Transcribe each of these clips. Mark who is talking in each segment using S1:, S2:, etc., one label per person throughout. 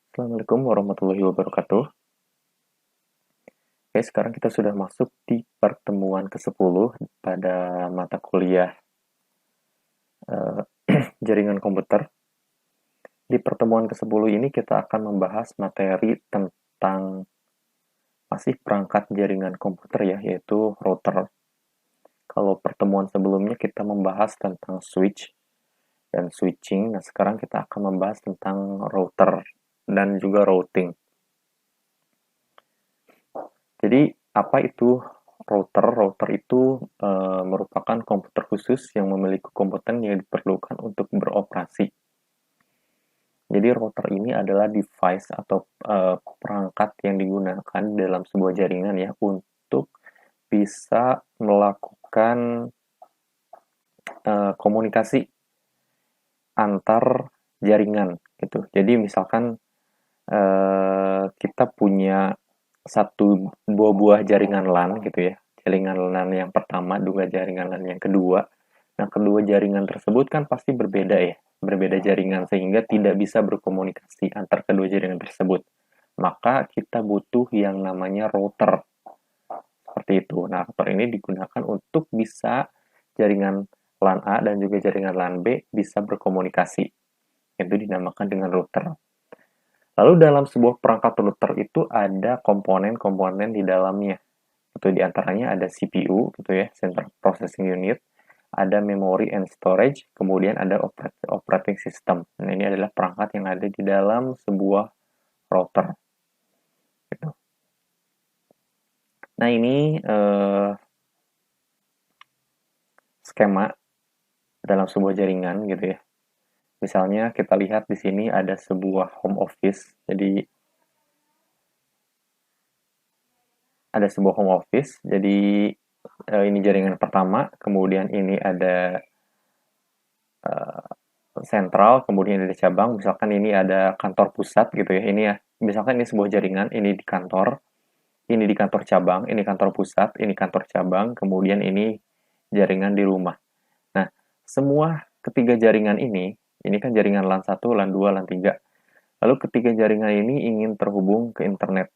S1: Assalamualaikum warahmatullahi wabarakatuh. Oke, sekarang kita sudah masuk di pertemuan ke-10 pada mata kuliah eh, jaringan komputer. Di pertemuan ke-10 ini kita akan membahas materi tentang masih perangkat jaringan komputer ya, yaitu router. Kalau pertemuan sebelumnya kita membahas tentang switch dan switching, nah sekarang kita akan membahas tentang router dan juga routing. Jadi, apa itu router? Router itu merupakan komputer khusus yang memiliki komponen yang diperlukan untuk beroperasi. Jadi, router ini adalah device atau perangkat yang digunakan dalam sebuah jaringan ya untuk bisa melakukan komunikasi antar jaringan gitu. Jadi, misalkan kita punya satu buah jaringan LAN gitu ya. Jaringan LAN yang pertama, juga jaringan LAN yang kedua. Nah, kedua jaringan tersebut kan pasti berbeda ya, berbeda jaringan sehingga tidak bisa berkomunikasi antar kedua jaringan tersebut. Maka kita butuh yang namanya router. Seperti itu. Nah, router ini digunakan untuk bisa jaringan LAN A dan juga jaringan LAN B bisa berkomunikasi. Itu dinamakan dengan router. Lalu dalam sebuah perangkat router itu ada komponen-komponen di dalamnya. Itu diantaranya ada CPU, gitu ya, Central Processing Unit, ada memory and storage, kemudian ada operating system. Nah, ini adalah perangkat yang ada di dalam sebuah router. Gitu. Nah, ini skema dalam sebuah jaringan, gitu ya. Misalnya kita lihat di sini ada sebuah home office. Jadi ada sebuah home office. Jadi ini jaringan pertama, kemudian ini ada sentral, kemudian ada cabang. Misalkan ini ada kantor pusat gitu ya. Ini ya, misalkan ini sebuah jaringan, ini di kantor cabang, ini kantor pusat, ini kantor cabang, kemudian ini jaringan di rumah. Nah, semua ketiga jaringan ini kan jaringan LAN 1, LAN 2, LAN 3. Lalu ketiga jaringan ini ingin terhubung ke internet,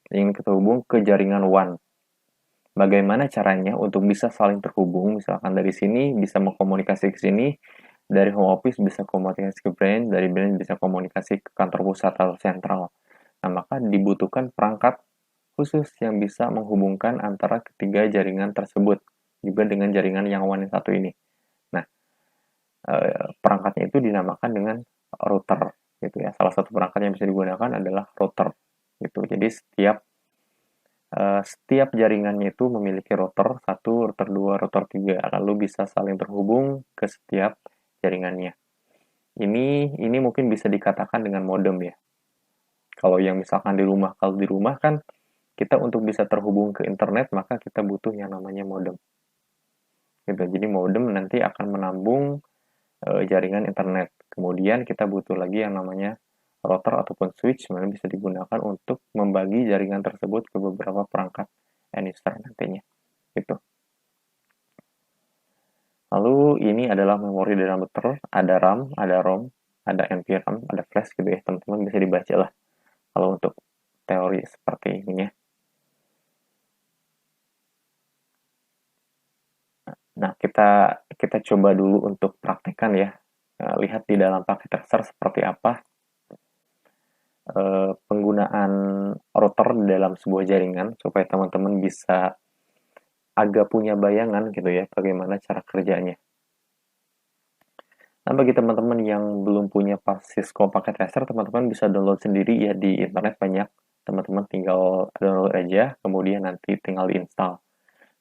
S1: ingin terhubung ke jaringan WAN. Bagaimana caranya untuk bisa saling terhubung? Misalkan dari sini bisa mengkomunikasi ke sini, dari home office bisa komunikasi ke brand, dari brand bisa komunikasi ke kantor pusat atau sentral. Nah, maka dibutuhkan perangkat khusus yang bisa menghubungkan antara ketiga jaringan tersebut, juga dengan jaringan yang WAN yang satu ini. Nah, perangkatnya itu dinamakan dengan router, gitu ya. Salah satu perangkat yang bisa digunakan adalah router, gitu. Jadi setiap jaringannya itu memiliki router 1, router 2, router 3, lalu bisa saling terhubung ke setiap jaringannya. Ini mungkin bisa dikatakan dengan modem ya. Kalau yang misalkan kalau di rumah kan kita untuk bisa terhubung ke internet maka kita butuh yang namanya modem. Gitu. Jadi modem nanti akan menambung jaringan internet. Kemudian kita butuh lagi yang namanya router ataupun switch yang bisa digunakan untuk membagi jaringan tersebut ke beberapa perangkat end user nantinya. Gitu. Lalu ini adalah memori dalam router, ada RAM, ada ROM, ada NVRAM, ada flash gitu ya. Teman-teman bisa dibaca lah kalau untuk teori seperti ini ya. Nah, kita coba dulu untuk praktekkan ya. Lihat di dalam paket tracer seperti apa penggunaan router dalam sebuah jaringan supaya teman-teman bisa agak punya bayangan gitu ya bagaimana cara kerjanya. Nah, bagi teman-teman yang belum punya Cisco Packet Tracer, teman-teman bisa download sendiri ya di internet banyak. Teman-teman tinggal download aja, kemudian nanti tinggal install.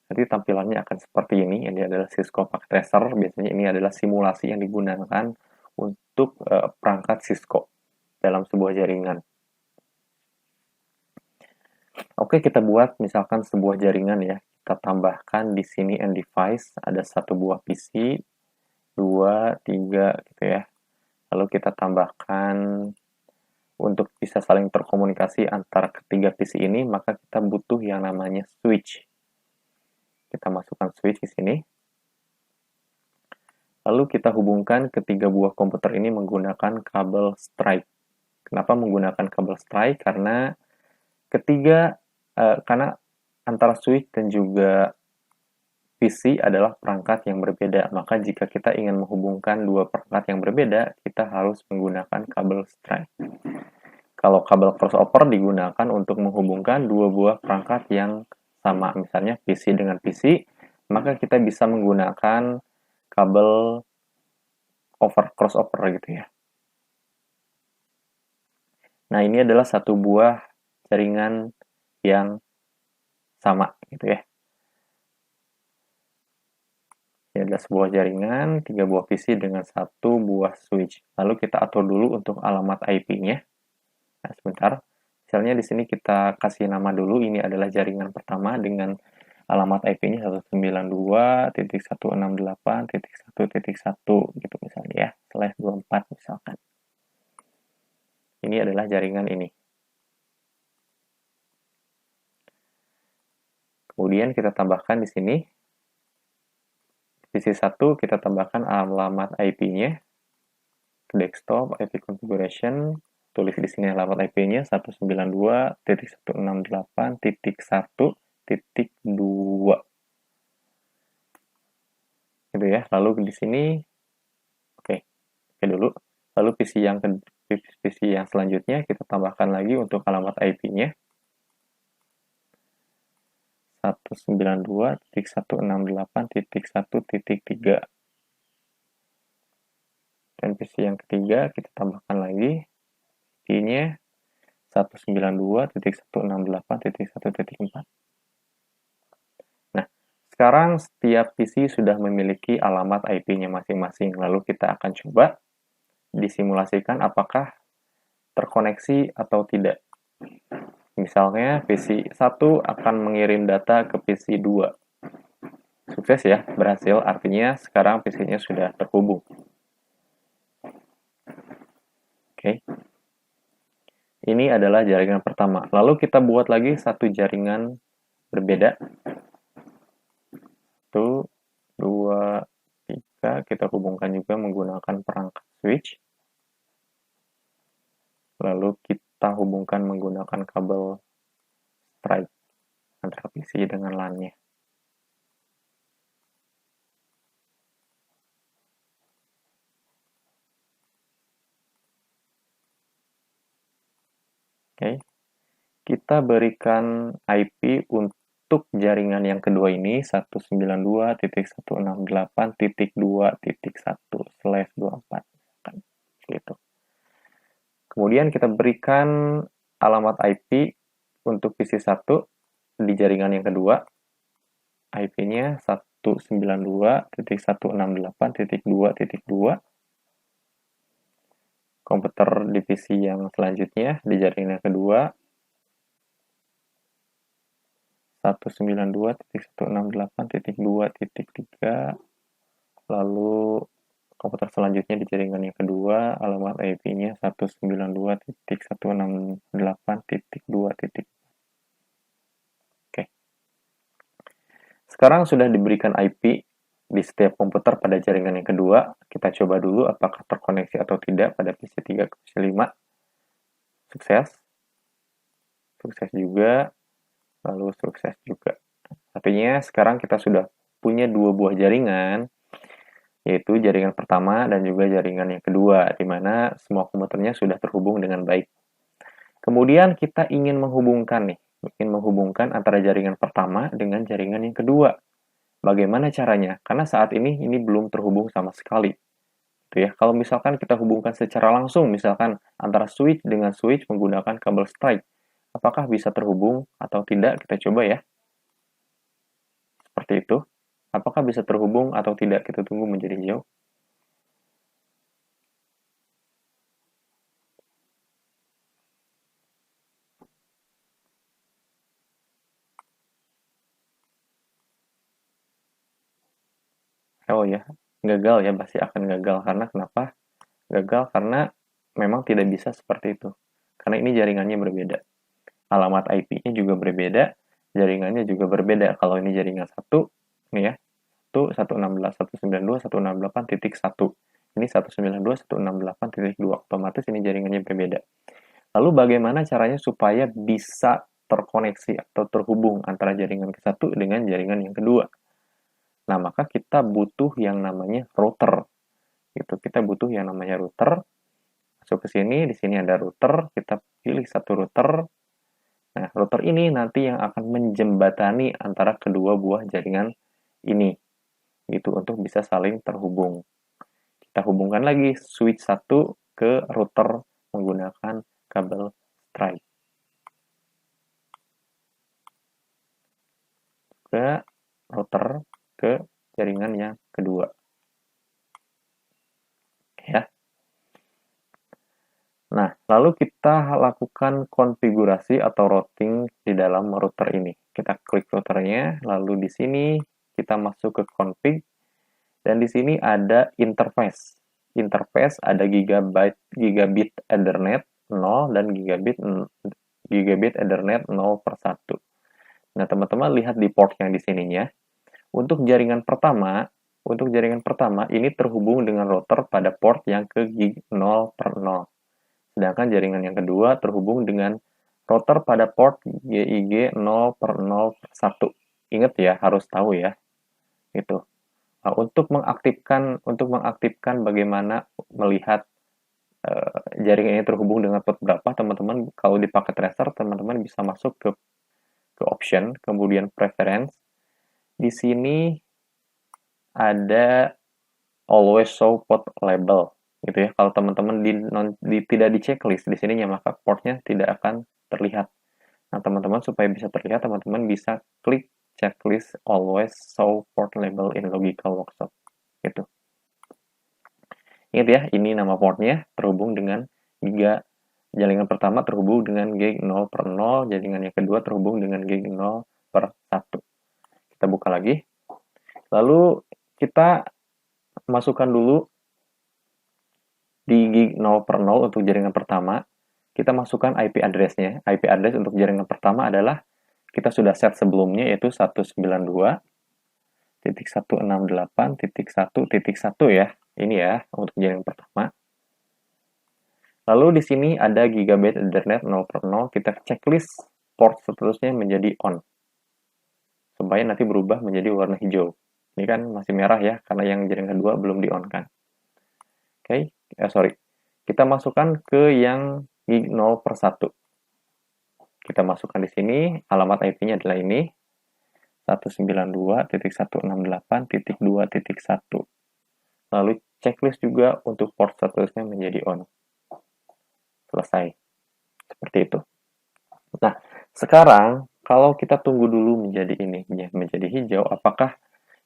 S1: Nanti tampilannya akan seperti ini. Ini adalah Cisco Packet Tracer. Biasanya ini adalah simulasi yang digunakan untuk perangkat Cisco dalam sebuah jaringan. Oke, kita buat misalkan sebuah jaringan ya. Kita tambahkan di sini end device, ada satu buah PC, 2, 3 gitu ya. Lalu kita tambahkan untuk bisa saling terkomunikasi antara ketiga PC ini, maka kita butuh yang namanya switch. Kita masukkan switch di sini. Lalu kita hubungkan ketiga buah komputer ini menggunakan kabel Stripe. Kenapa menggunakan kabel strike? Karena karena antara switch dan juga PC adalah perangkat yang berbeda. Maka jika kita ingin menghubungkan dua perangkat yang berbeda, kita harus menggunakan kabel strike. Kalau kabel crossover digunakan untuk menghubungkan dua buah perangkat yang sama, misalnya PC dengan PC, maka kita bisa menggunakan kabel crossover gitu ya. Nah, ini adalah satu buah jaringan yang sama gitu ya. Ini adalah sebuah jaringan, 3 buah PC dengan 1 buah switch. Lalu kita atur dulu untuk alamat IP-nya. Nah, sebentar. Misalnya di sini kita kasih nama dulu, ini adalah jaringan pertama dengan alamat IP-nya 192.168.1.1 gitu misalnya ya, /24 misalkan. Ini adalah jaringan ini. Kemudian kita tambahkan di sini, PC 1 kita tambahkan alamat IP-nya, ke desktop, IP configuration, tulis di sini alamat IP-nya 192.168.1.2. Gitu ya. Lalu di sini oke dulu. Lalu PC yang selanjutnya kita tambahkan lagi untuk alamat IP-nya 192.168.1.3. Dan PC yang ketiga kita tambahkan lagi IP-nya 192.168.1.4. Nah, sekarang setiap PC sudah memiliki alamat IP-nya masing-masing. Lalu kita akan coba disimulasikan apakah terkoneksi atau tidak. Misalnya PC 1 akan mengirim data ke PC 2. Sukses ya, berhasil. Artinya sekarang PC-nya sudah terhubung. Oke. Ini adalah jaringan pertama. Lalu kita buat lagi satu jaringan berbeda. 1, 2, 3. Kita hubungkan juga menggunakan perangkat switch. Lalu kita hubungkan menggunakan kabel strike antara PC dengan LAN-nya. Oke. Kita berikan IP untuk jaringan yang kedua ini 192.168.2.1/24 gitu. Kemudian kita berikan alamat IP untuk PC 1 di jaringan yang kedua. IP-nya 192.168.2.2. Komputer di PC yang selanjutnya di jaringan yang kedua 192.168.2.3. Lalu komputer selanjutnya di jaringan yang kedua, alamat IP-nya 192.168.2. Oke. Sekarang sudah diberikan IP di setiap komputer pada jaringan yang kedua. Kita coba dulu apakah terkoneksi atau tidak pada PC 3 ke PC 5. Sukses. Sukses juga. Lalu sukses juga. Artinya sekarang kita sudah punya dua buah jaringan, yaitu jaringan pertama dan juga jaringan yang kedua, di mana semua komputernya sudah terhubung dengan baik. Kemudian kita ingin menghubungkan antara jaringan pertama dengan jaringan yang kedua. Bagaimana caranya? Karena saat ini belum terhubung sama sekali. Gitu ya. Kalau misalkan kita hubungkan secara langsung, misalkan antara switch dengan switch menggunakan kabel strike, apakah bisa terhubung atau tidak? Kita coba ya. Seperti itu. Apakah bisa terhubung atau tidak? Kita tunggu menjadi hijau. Oh ya, gagal ya, pasti akan gagal. Karena kenapa? Gagal karena memang tidak bisa seperti itu. Karena ini jaringannya berbeda. Alamat IP-nya juga berbeda, jaringannya juga berbeda. Kalau ini jaringan 1, ini ya, 192.168.1. Ini 192.168.2. Otomatis ini jaringannya berbeda. Lalu bagaimana caranya supaya bisa terkoneksi atau terhubung antara jaringan ke satu dengan jaringan yang kedua? Nah, maka kita butuh yang namanya router. Gitu. Kita butuh yang namanya router. Masuk ke sini, di sini ada router, kita pilih satu router. Nah, router ini nanti yang akan menjembatani antara kedua buah jaringan ini, gitu, untuk bisa saling terhubung. Kita hubungkan lagi switch 1 ke router menggunakan kabel Stripe. Ke router ke jaringan yang kedua. Ya. Nah, lalu kita lakukan konfigurasi atau routing di dalam router ini. Kita klik routernya, lalu di sini kita masuk ke config, dan di sini ada interface. Interface ada gigabit Ethernet 0 dan gigabit Ethernet 0/1. Nah, teman-teman lihat di port yang di sininya. Untuk jaringan pertama ini terhubung dengan router pada port yang ke gig 0/0. Sedangkan jaringan yang kedua terhubung dengan router pada port GIG 0/0/1. Ingat ya, harus tahu ya. Itu. Nah, untuk mengaktifkan bagaimana melihat jaringan ini terhubung dengan port berapa, teman-teman kalau di paket tracer teman-teman bisa masuk ke option, kemudian preference. Di sini ada always show port label gitu ya. Kalau teman-teman tidak di checklist di sininya, maka portnya tidak akan terlihat. Nah, teman-teman supaya bisa terlihat, teman-teman bisa klik checklist always show port label in logical workshop gitu. Ingat ya, ini nama portnya terhubung dengan jaringan pertama terhubung dengan gig 0/0, jaringan yang kedua terhubung dengan gig 0/1. Kita buka lagi. Lalu kita masukkan dulu di gig 0/0 untuk jaringan pertama. Kita masukkan IP address-nya. IP address untuk jaringan pertama adalah kita sudah set sebelumnya, yaitu 192.168.1.1 ya. Ini ya untuk jaringan pertama. Lalu di sini ada gigabit Ethernet 0/0. Kita checklist port seterusnya menjadi on. Supaya nanti berubah menjadi warna hijau. Ini kan masih merah ya, karena yang jaringan kedua belum di-on-kan. Oke, kita masukkan ke yang gig 0/1. Kita masukkan di sini, alamat IP-nya adalah ini, 192.168.2.1. Lalu checklist juga untuk port seterusnya menjadi on. Selesai. Seperti itu. Nah, sekarang kalau kita tunggu dulu menjadi hijau, apakah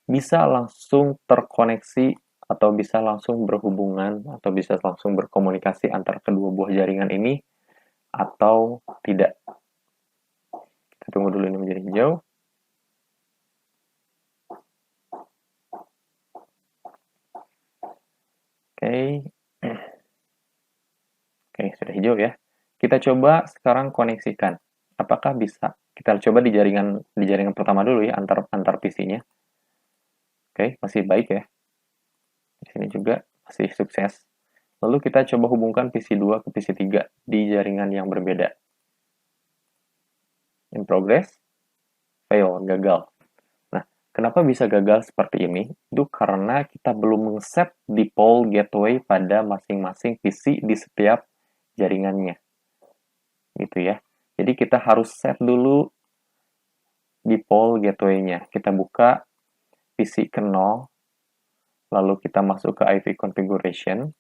S1: bisa langsung terkoneksi atau bisa langsung berhubungan atau bisa langsung berkomunikasi antara kedua buah jaringan ini atau tidak? Kita tunggu dulu ini menjadi hijau. Oke, sudah hijau ya. Kita coba sekarang koneksikan. Apakah bisa? Kita coba di jaringan pertama dulu ya, antar PC-nya. Oke, masih baik ya. Di sini juga masih sukses. Lalu kita coba hubungkan PC 2 ke PC 3 di jaringan yang berbeda. In progress, fail, gagal. Nah, kenapa bisa gagal seperti ini? Itu karena kita belum men-set default gateway pada masing-masing PC di setiap jaringannya. Gitu ya. Jadi kita harus set dulu default gateway-nya. Kita buka PC ke 0, lalu kita masuk ke IP configuration.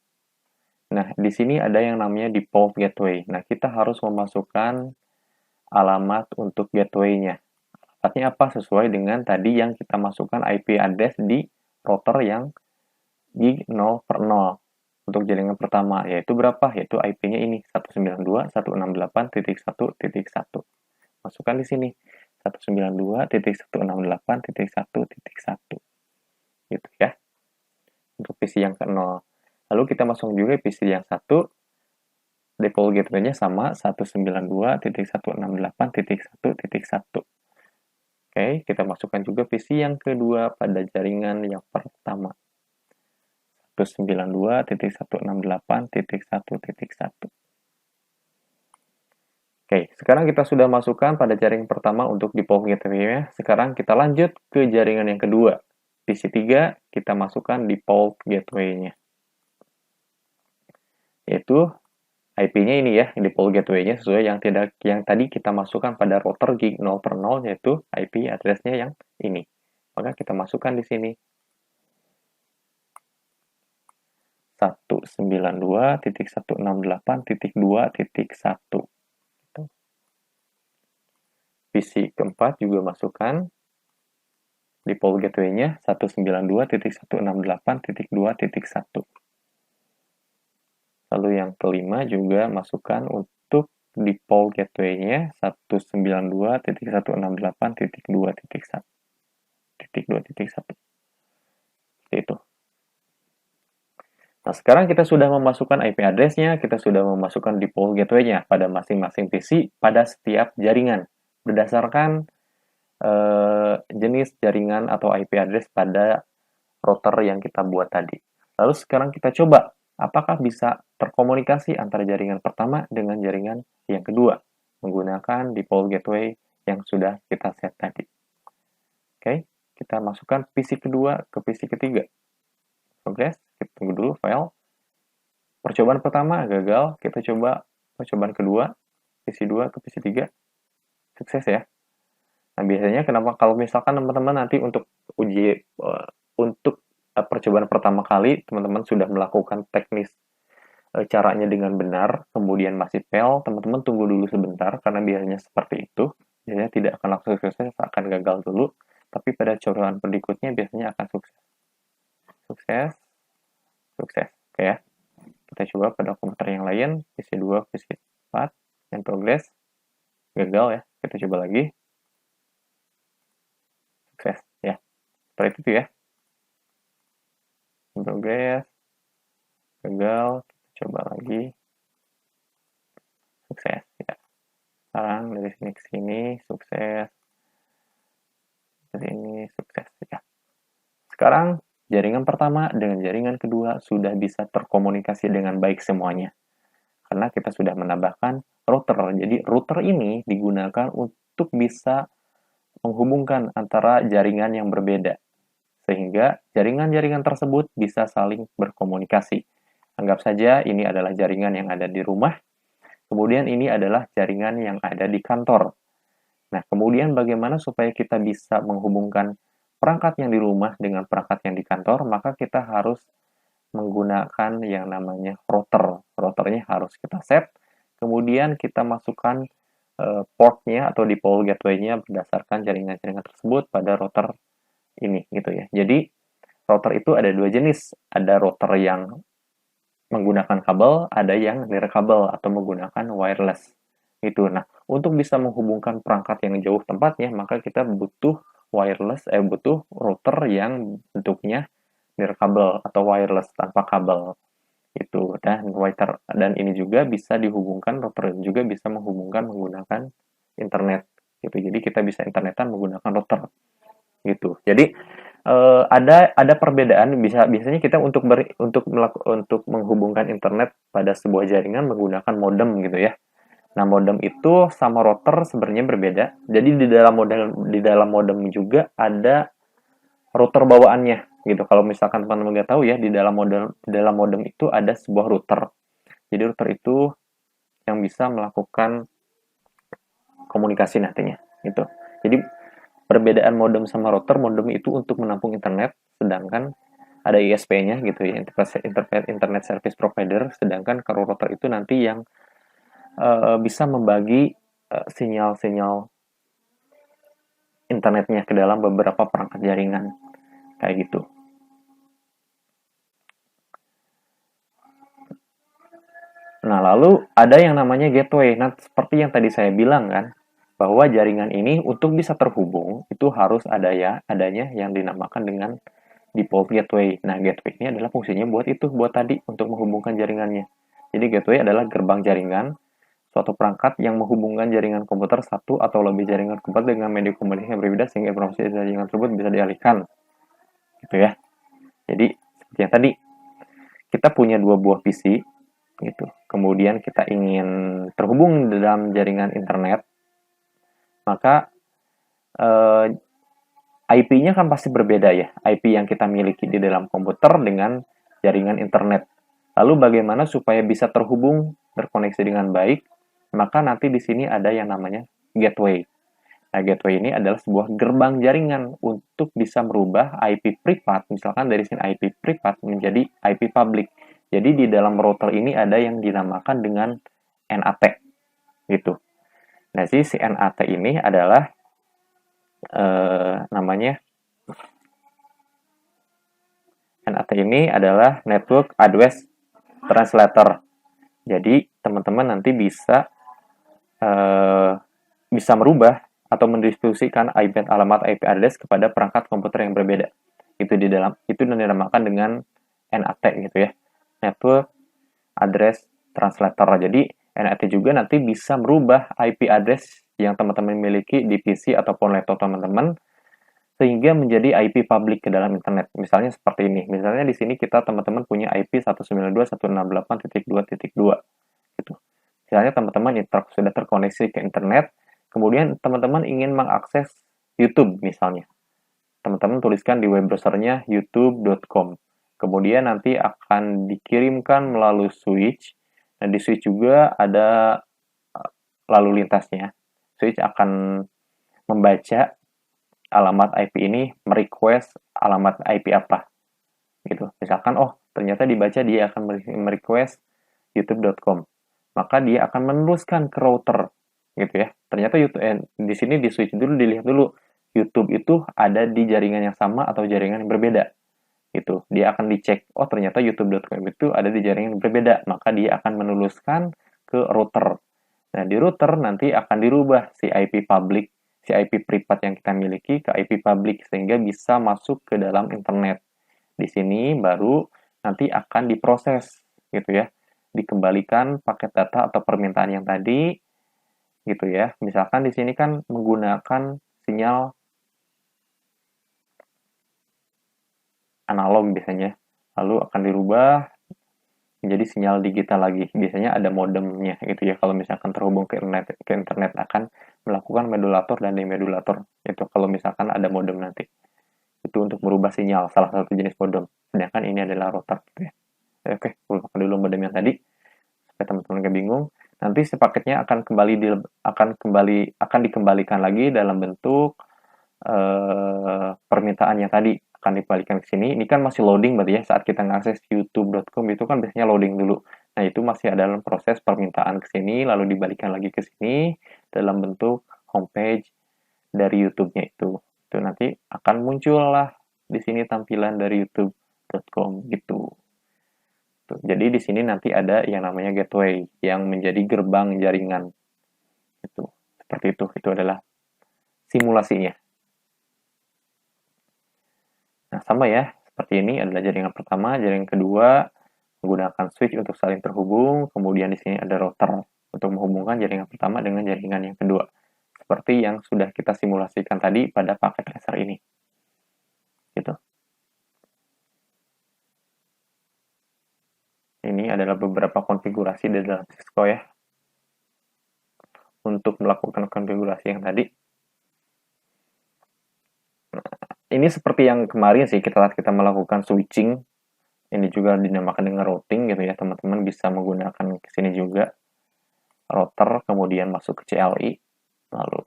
S1: Nah, di sini ada yang namanya default gateway. Nah, kita harus memasukkan alamat untuk gateway-nya. Alamatnya apa? Sesuai dengan tadi yang kita masukkan IP address di router yang gig 0/0 untuk jaringan pertama, yaitu berapa? Yaitu IP-nya ini, 192.168.1.1. Masukkan di sini, 192.168.1.1. Gitu ya. Untuk PC yang ke-0. Lalu kita masuk juga PC yang 1, default gateway-nya sama, 192.168.1.1. Oke, kita masukkan juga PC yang kedua pada jaringan yang pertama. 192.168.1.1. sekarang kita sudah masukkan pada jaring pertama untuk default gateway-nya. Sekarang kita lanjut ke jaringan yang kedua. PC 3 kita masukkan default gateway-nya. Yaitu IP-nya ini ya, default gateway-nya sesuai yang tadi kita masukkan pada router gig 0/0, yaitu IP address-nya yang ini. Maka kita masukkan di sini 192.168.2.1. PC keempat juga masukkan default gateway-nya 192.168.2.1. Lalu yang kelima juga masukkan untuk default gateway-nya 192.168.2.1. Seperti itu. Nah, sekarang kita sudah memasukkan IP address-nya, kita sudah memasukkan default gateway-nya pada masing-masing PC pada setiap jaringan berdasarkan jenis jaringan atau IP address pada router yang kita buat tadi. Lalu sekarang kita coba apakah bisa terkomunikasi antara jaringan pertama dengan jaringan yang kedua menggunakan default gateway yang sudah kita set tadi. Oke, kita masukkan PC kedua ke PC ketiga. Progress, kita tunggu dulu file. Percobaan pertama gagal, kita coba percobaan kedua, PC 2 ke PC 3. Sukses ya. Nah, biasanya kenapa kalau misalkan teman-teman nanti untuk percobaan pertama kali teman-teman sudah melakukan teknis caranya dengan benar, kemudian masih fail, teman-teman tunggu dulu sebentar karena biasanya seperti itu. Biasanya tidak akan langsung sukses, akan gagal dulu, tapi pada cobaan berikutnya biasanya akan sukses. Sukses. Oke ya. Kita coba pada komputer yang lain, PC 2, PC 4, and progress. Gagal ya. Kita coba lagi. Sukses ya. Seperti itu ya. Progress. Gagal. Kita coba lagi. Sukses ya. Sekarang dari sini ke sini sukses. Ke sini sukses ya. Sekarang jaringan pertama dengan jaringan kedua sudah bisa terkomunikasi dengan baik semuanya. Karena kita sudah menambahkan router. Jadi router ini digunakan untuk bisa menghubungkan antara jaringan yang berbeda. Sehingga jaringan-jaringan tersebut bisa saling berkomunikasi. Anggap saja ini adalah jaringan yang ada di rumah. Kemudian ini adalah jaringan yang ada di kantor. Nah, kemudian bagaimana supaya kita bisa menghubungkan perangkat yang di rumah dengan perangkat yang di kantor, maka kita harus menggunakan yang namanya router. Routernya harus kita set, kemudian kita masukkan portnya atau default gateway-nya berdasarkan jaringan-jaringan tersebut pada router ini gitu ya. Jadi router itu ada dua jenis, ada router yang menggunakan kabel, ada yang nirkabel atau menggunakan wireless. Itu. Nah, untuk bisa menghubungkan perangkat yang jauh tempatnya, maka kita butuh butuh router yang bentuknya nirkabel atau wireless tanpa kabel. Itu. Dan ini juga bisa dihubungkan, router juga bisa menghubungkan menggunakan internet. Gitu. Jadi kita bisa internetan menggunakan router. Gitu. Jadi ada perbedaan, biasanya kita untuk menghubungkan internet pada sebuah jaringan menggunakan modem gitu ya. Nah, modem itu sama router sebenarnya berbeda. Jadi di dalam modem juga ada router bawaannya gitu. Kalau misalkan teman-teman nggak tahu ya, di dalam modem itu ada sebuah router. Jadi router itu yang bisa melakukan komunikasi nantinya gitu. Jadi perbedaan modem sama router, modem itu untuk menampung internet, sedangkan ada ISP-nya gitu ya, Internet Service Provider, sedangkan kalau router itu nanti yang bisa membagi sinyal-sinyal internetnya ke dalam beberapa perangkat jaringan kayak gitu. Nah, lalu ada yang namanya gateway. Nah, seperti yang tadi saya bilang kan, bahwa jaringan ini untuk bisa terhubung itu harus adanya yang dinamakan dengan default gateway. Nah, gateway ini adalah fungsinya buat tadi untuk menghubungkan jaringannya. Jadi gateway adalah gerbang jaringan suatu perangkat yang menghubungkan jaringan komputer satu atau lebih jaringan komputer dengan media komunikasi yang berbeda sehingga informasi dari jaringan tersebut bisa dialihkan. Gitu ya. Jadi seperti yang tadi, kita punya dua buah PC gitu. Kemudian kita ingin terhubung dalam jaringan internet maka IP-nya kan pasti berbeda ya, IP yang kita miliki di dalam komputer dengan jaringan internet. Lalu bagaimana supaya bisa terkoneksi dengan baik? Maka nanti di sini ada yang namanya gateway. Nah, gateway ini adalah sebuah gerbang jaringan untuk bisa merubah IP privat, misalkan dari sini IP privat menjadi IP public. Jadi di dalam router ini ada yang dinamakan dengan NAT, gitu. Nah, si NAT ini adalah namanya NAT ini adalah Network Address Translator. Jadi teman-teman nanti bisa merubah atau mendistribusikan alamat IP address kepada perangkat komputer yang berbeda. Itu dinamakan dengan NAT gitu ya. Network Address Translator. Jadi NAT juga nanti bisa merubah IP address yang teman-teman miliki di PC ataupun laptop teman-teman sehingga menjadi IP public ke dalam internet. Misalnya seperti ini. Misalnya di sini kita teman-teman punya IP 192.168.2.2 gitu. Misalnya teman-teman sudah terkoneksi ke internet, kemudian teman-teman ingin mengakses YouTube misalnya. Teman-teman tuliskan di web browsernya youtube.com. Kemudian nanti akan dikirimkan melalui switch. Nah, di switch juga ada lalu lintasnya. Switch akan membaca alamat IP ini, merequest alamat IP apa gitu. Misalkan ternyata dibaca dia akan merequest youtube.com. Maka dia akan meneruskan ke router gitu ya. Ternyata YouTube di sini di switch dulu, dilihat dulu YouTube itu ada di jaringan yang sama atau jaringan yang berbeda. Gitu. Dia akan dicek, ternyata youtube.com itu ada di jaringan yang berbeda, maka dia akan menuliskan ke router. Nah, di router nanti akan dirubah si IP public, si IP privat yang kita miliki ke IP public sehingga bisa masuk ke dalam internet. Di sini baru nanti akan diproses gitu ya. Dikembalikan paket data atau permintaan yang tadi gitu ya. Misalkan di sini kan menggunakan sinyal analog biasanya. Lalu akan dirubah menjadi sinyal digital lagi. Biasanya ada modemnya gitu ya. Kalau misalkan terhubung ke internet akan melakukan modulator dan demodulator. Itu kalau misalkan ada modem nanti. Itu untuk merubah sinyal, salah satu jenis modem. Sedangkan ini adalah router gitu ya. Oke, lupakan dulu modem yang tadi supaya teman-teman gak bingung. Nanti si paketnya akan dikembalikan lagi dalam bentuk permintaan yang tadi akan dikembalikan ke sini. Ini kan masih loading berarti ya, saat kita ngakses youtube.com itu kan biasanya loading dulu. Nah, itu masih ada dalam proses permintaan ke sini lalu dibalikan lagi ke sini dalam bentuk homepage dari YouTube-nya itu. Itu nanti akan muncul lah di sini tampilan dari youtube.com gitu. Tuh, jadi di sini nanti ada yang namanya gateway yang menjadi gerbang jaringan. Itu seperti itu. Itu adalah simulasinya. Nah, sama ya, seperti ini adalah jaringan pertama, jaringan kedua menggunakan switch untuk saling terhubung, kemudian di sini ada router untuk menghubungkan jaringan pertama dengan jaringan yang kedua. Seperti yang sudah kita simulasikan tadi pada paket laser ini. Gitu. Ini adalah beberapa konfigurasi di dalam Cisco ya. Untuk melakukan konfigurasi yang tadi. Ini seperti yang kemarin sih kita melakukan switching. Ini juga dinamakan dengan routing gitu ya. Teman-teman bisa menggunakan ke sini juga router kemudian masuk ke CLI. Lalu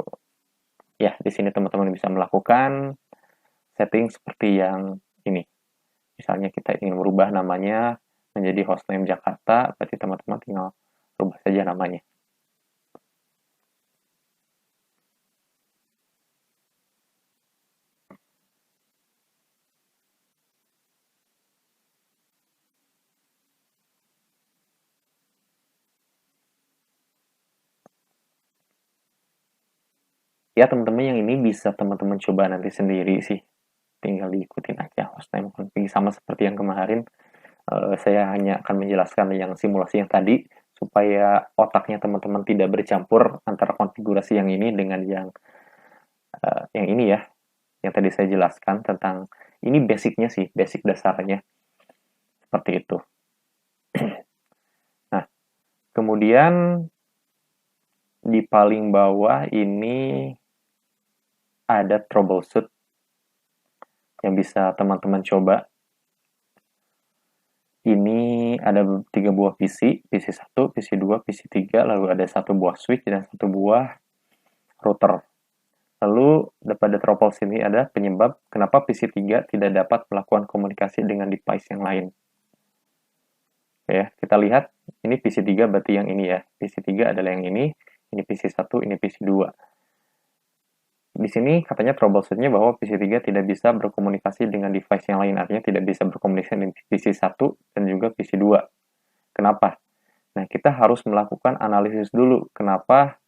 S1: ya di sini teman-teman bisa melakukan setting seperti yang ini. Misalnya kita ingin merubah namanya menjadi hostname Jakarta, berarti teman-teman tinggal rubah saja namanya. Ya teman-teman, yang ini bisa teman-teman coba nanti sendiri sih. Tinggal diikutin aja hostname config sama seperti yang kemarin. Saya hanya akan menjelaskan yang simulasi yang tadi supaya otaknya teman-teman tidak bercampur antara konfigurasi yang ini dengan yang ini ya, yang tadi saya jelaskan tentang ini basicnya sih, basic dasarnya seperti itu. Nah, kemudian di paling bawah ini ada troubleshoot yang bisa teman-teman coba. Ini ada 3 buah PC, PC1, PC2, PC3, lalu ada 1 buah switch dan 1 buah router. Lalu pada troubleshoot ini ada penyebab kenapa PC3 tidak dapat melakukan komunikasi dengan device yang lain. Oke, kita lihat ini PC3 berarti yang ini ya. PC3 adalah yang ini PC1, ini PC2. Di sini katanya troubleshoot-nya bahwa PC3 tidak bisa berkomunikasi dengan device yang lain, artinya tidak bisa berkomunikasi dengan PC1 dan juga PC2. Kenapa? Nah, kita harus melakukan analisis dulu kenapa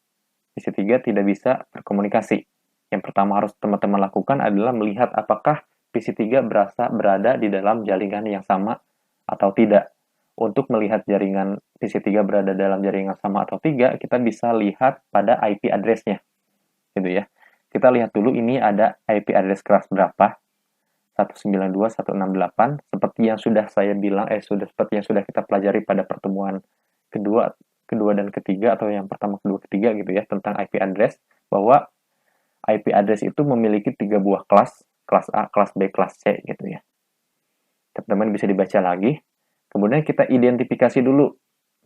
S1: PC3 tidak bisa berkomunikasi. Yang pertama harus teman-teman lakukan adalah melihat apakah PC3 berada di dalam jaringan yang sama atau tidak. Untuk melihat jaringan PC3 berada dalam jaringan sama atau tidak, kita bisa lihat pada IP address-nya. Gitu ya. Kita lihat dulu ini ada IP address kelas berapa. 192.168 seperti yang sudah saya bilang seperti yang sudah kita pelajari pada pertemuan kedua dan ketiga atau yang pertama, kedua, ketiga gitu ya tentang IP address, bahwa IP address itu memiliki 3 buah kelas A, kelas B, kelas C gitu ya. Teman-teman bisa dibaca lagi. Kemudian kita identifikasi dulu.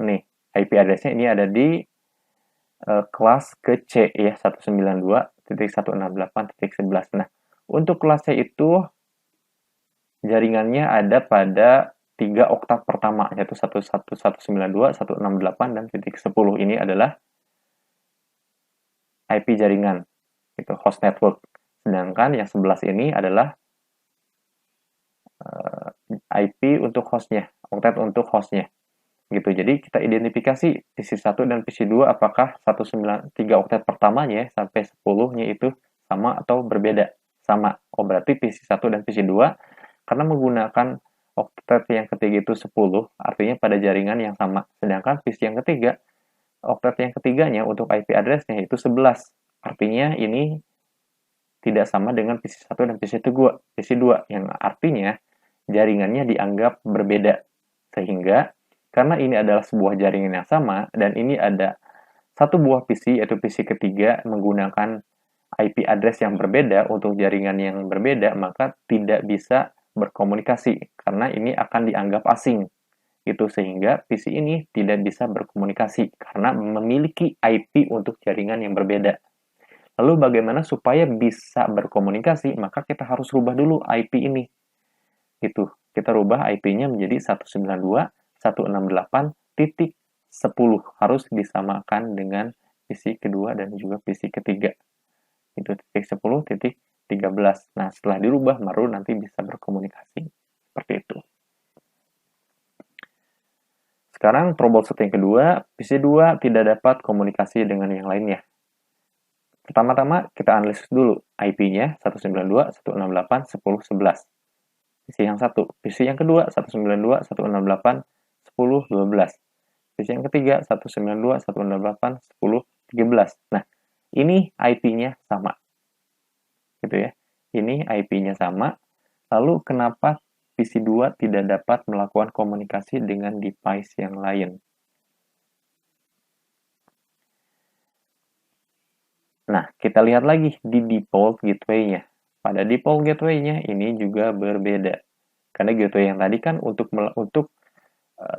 S1: Nih, IP address-nya ini ada di kelas ke C ya, 192.168.11. Nah, untuk kelas C itu jaringannya ada pada 3 oktav pertama, yaitu 192, 168, dan titik 10. Ini adalah IP jaringan, itu host network. Sedangkan yang 11 ini adalah IP untuk hostnya, oktet untuk hostnya. Gitu. Jadi kita identifikasi PC1 dan PC2 apakah 3 oktet pertamanya sampai 10-nya itu sama atau berbeda. Sama. Oh, berarti PC1 dan PC2 karena menggunakan oktet yang ketiga itu 10, artinya pada jaringan yang sama. Sedangkan PC yang ketiga, oktet yang ketiganya untuk IP address-nya itu 11. Artinya ini tidak sama dengan PC1 dan PC2 yang artinya jaringannya dianggap berbeda. Sehingga karena ini adalah sebuah jaringan yang sama dan ini ada 1 buah PC yaitu PC ketiga menggunakan IP address yang berbeda untuk jaringan yang berbeda, maka tidak bisa berkomunikasi karena ini akan dianggap asing. Itu sehingga PC ini tidak bisa berkomunikasi karena memiliki IP untuk jaringan yang berbeda. Lalu bagaimana supaya bisa berkomunikasi? Maka kita harus rubah dulu IP ini. Gitu. Kita rubah IP-nya menjadi 192.168.10. Harus disamakan dengan PC kedua dan juga PC ketiga. Itu titik 10, titik 13. Nah, setelah dirubah, baru nanti bisa berkomunikasi. Seperti itu. Sekarang troubleshoot yang kedua, PC2 tidak dapat komunikasi dengan yang lainnya. Pertama-tama kita analisis dulu IP-nya 192.168.10.11. PC yang satu. PC yang kedua 192.168.10.12. PC yang ketiga 192.168.10.13. Nah, ini IP-nya sama. Gitu ya. Ini IP-nya sama. Lalu kenapa PC2 tidak dapat melakukan komunikasi dengan device yang lain? Nah, kita lihat lagi di default gateway-nya. Pada default gateway-nya ini juga berbeda. Karena gateway yang tadi kan untuk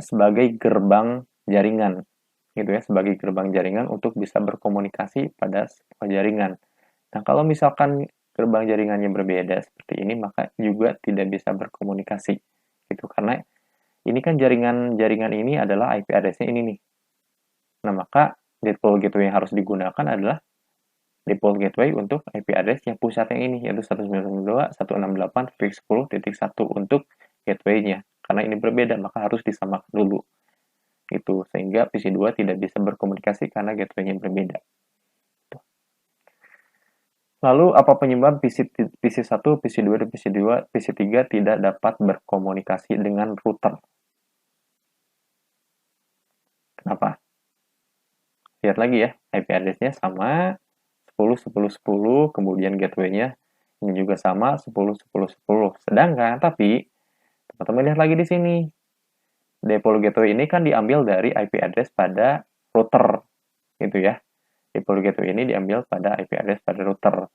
S1: sebagai gerbang jaringan. Gitu ya, sebagai gerbang jaringan untuk bisa berkomunikasi pada sebuah jaringan. Nah, kalau misalkan gerbang jaringannya berbeda seperti ini, maka juga tidak bisa berkomunikasi. Gitu, karena ini kan jaringan ini adalah IP address-nya ini nih. Nah, maka default gateway yang harus digunakan adalah default gateway untuk IP address yang pusat yang ini, yaitu 192.168.10.1 untuk gateway-nya. Karena ini berbeda, maka harus disamakan dulu. Gitu, sehingga PC2 tidak bisa berkomunikasi karena gateway-nya berbeda. Lalu, apa penyebab PC1, PC2, dan PC3 tidak dapat berkomunikasi dengan router? Kenapa? Lihat lagi ya, IP address-nya sama, 10, 10, 10, kemudian gateway-nya ini juga sama 10, 10, 10. Sedangkan tapi teman-teman lihat lagi di sini. Default gateway ini kan diambil dari IP address pada router. Gitu ya. Default gateway ini diambil pada IP address pada router.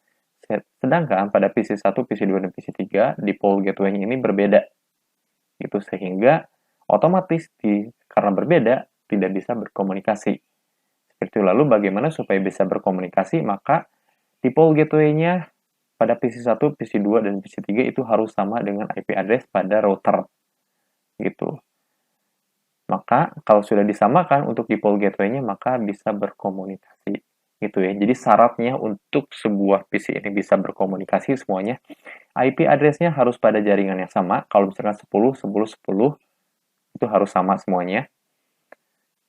S1: Sedangkan pada PC1, PC2, dan PC3, default gateway-nya ini berbeda. Itu sehingga otomatis karena berbeda, tidak bisa berkomunikasi. Seperti itu. Lalu bagaimana supaya bisa berkomunikasi? Maka default gateway-nya pada PC1, PC2, dan PC3 itu harus sama dengan IP address pada router. Gitu. Maka kalau sudah disamakan untuk default gateway-nya, maka bisa berkomunikasi. Gitu ya. Jadi syaratnya untuk sebuah PC ini bisa berkomunikasi semuanya, IP address-nya harus pada jaringan yang sama. Kalau misalkan 10, 10, 10, itu harus sama semuanya.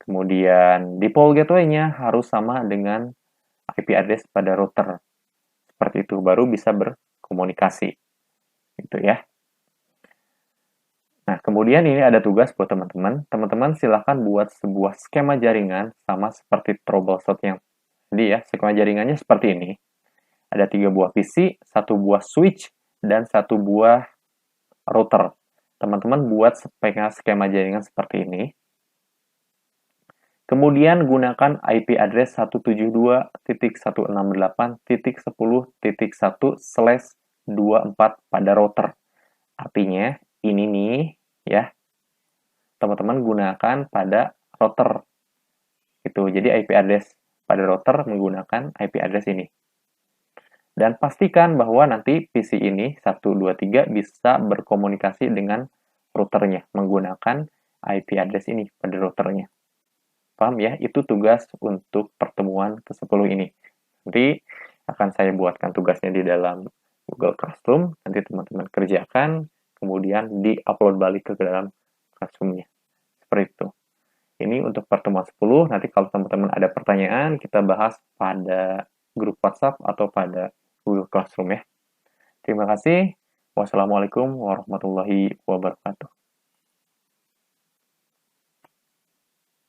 S1: Kemudian default gateway-nya harus sama dengan IP address pada router. Seperti itu, baru bisa berkomunikasi. Gitu ya. Nah, kemudian ini ada tugas buat teman-teman. Teman-teman silahkan buat sebuah skema jaringan sama seperti troubleshoot yang tadi ya. Skema jaringannya seperti ini. Ada 3 buah PC, 1 buah switch, dan 1 buah router. Teman-teman buat skema jaringan seperti ini. Kemudian gunakan IP address 172.168.10.1/24 pada router. Artinya, ini nih, ya, teman-teman gunakan pada router. Gitu. Jadi IP address pada router menggunakan IP address ini. Dan pastikan bahwa nanti PC ini 123 bisa berkomunikasi dengan routernya menggunakan IP address ini pada routernya. Paham ya? Itu tugas untuk pertemuan ke-10 ini. Nanti akan saya buatkan tugasnya di dalam Google Classroom. Nanti teman-teman kerjakan, kemudian di-upload balik ke dalam Classroom-nya. Seperti itu. Ini untuk pertemuan 10. Nanti kalau teman-teman ada pertanyaan, kita bahas pada grup WhatsApp atau pada Google Classroom ya. Terima kasih. Wassalamualaikum warahmatullahi wabarakatuh.